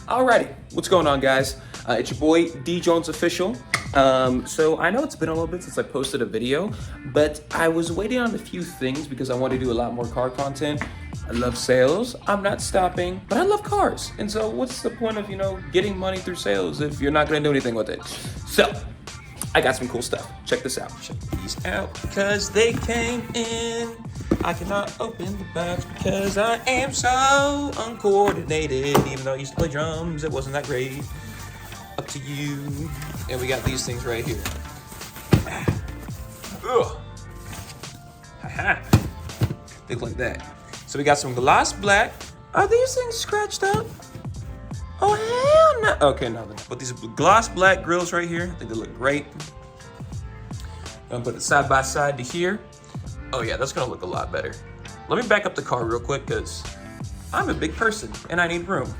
Alrighty, what's going on, guys? It's your boy D Jones Official. So I know it's been a little bit since I posted a video, but I was waiting on a few things because I want to do a lot more car content. I love sales, I'm not stopping, but I love cars. And so what's the point of, getting money through sales if you're not gonna do anything with it? So I got some cool stuff. Check this out. Check these out because they came in. I cannot open the box because I am so uncoordinated. Even though I used to play drums, it wasn't that great. Up to you. And we got these things right here. Ugh. Haha. They look like that. So we got some gloss black. Are these things scratched up? Oh, hell no. Okay, no. But these are gloss black grills right here. I think they look great. I'm gonna put it side by side to here. Oh yeah, that's gonna look a lot better. Let me back up the car real quick because I'm a big person and I need room.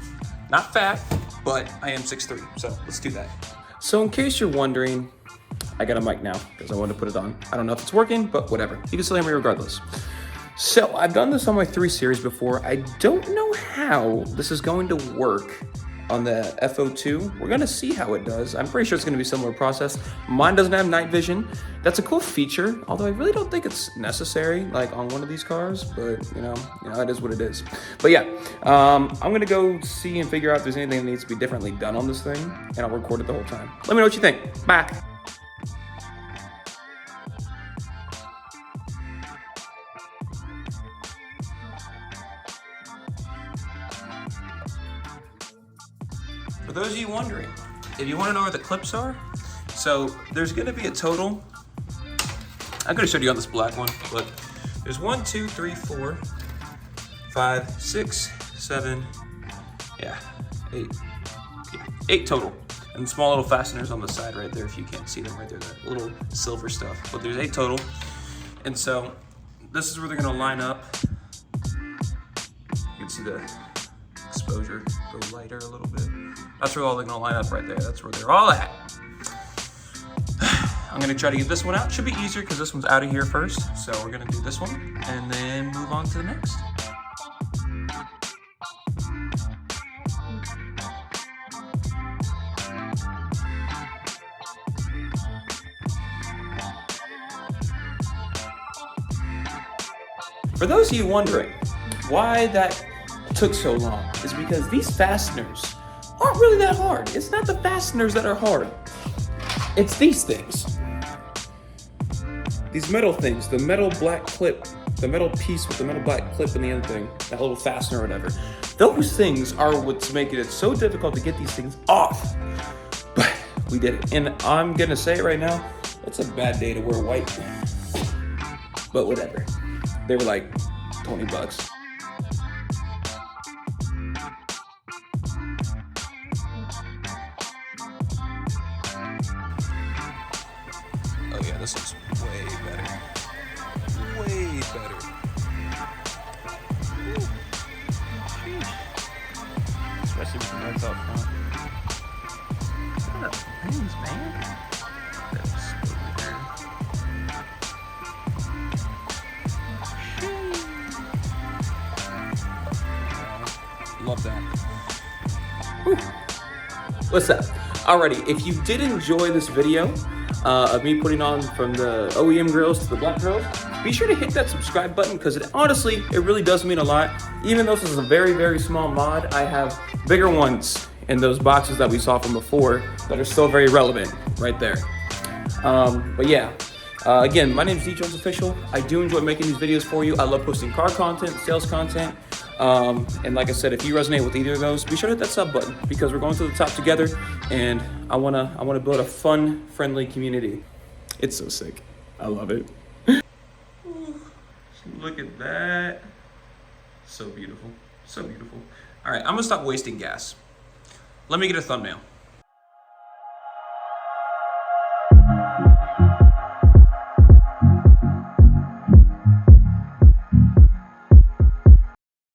Not fat, but I am 6'3", so let's do that. So in case you're wondering, I got a mic now because I wanted to put it on. I don't know if it's working, but whatever. You can still hear me regardless. So I've done this on my 3 Series before. I don't know how this is going to work on the F02. We're gonna see how it does. I'm pretty sure it's gonna be a similar process. Mine doesn't have night vision. That's a cool feature, although I really don't think it's necessary like on one of these cars, but it is what it is. But yeah, I'm gonna go see and figure out if there's anything that needs to be differently done on this thing, and I'll record it the whole time. Let me know what you think. Bye. For those of you wondering, if you want to know where the clips are, so there's going to be a total. I'm going to show you on this black one, but there's 1, 2, 3, 4, 5, 6, 7, 8 total. And small little fasteners on the side right there, if you can't see them right there, that little silver stuff. But there's 8 total. And so this is where they're going to line up. You can see the exposure go lighter a little bit. That's where all they're gonna line up right there. That's where they're all at. I'm gonna try to get this one out. Should be easier because this one's out of here first. So we're gonna do this one and then move on to the next. For those of you wondering why that took so long, is because these fasteners aren't really that hard. It's not the fasteners that are hard. It's these things. These metal things, the metal black clip, the metal piece with the metal black clip and the other thing, that little fastener or whatever. Those things are what's making it so difficult to get these things off. But we did it. And I'm gonna say it right now, it's a bad day to wear white. But whatever. They were like 20 bucks. Oh yeah, this looks way better. Way better. Ooh. Especially with the nuts out front. What up, things, man? Love that. Whew. What's up? Alrighty, if you did enjoy this video of me putting on from the OEM grills to the black grills, be sure to hit that subscribe button because it really does mean a lot. Even though this is a very, very small mod, I have bigger ones in those boxes that we saw from before that are still very relevant right there. But yeah, again, my name is D Jones Official. I do enjoy making these videos for you. I love posting car content, sales content. And like I said, if you resonate with either of those, be sure to hit that sub button because we're going to the top together, and I wanna build a fun, friendly community. It's so sick. I love it. Look at that. So beautiful. So beautiful. All right, I'm gonna stop wasting gas. Let me get a thumbnail.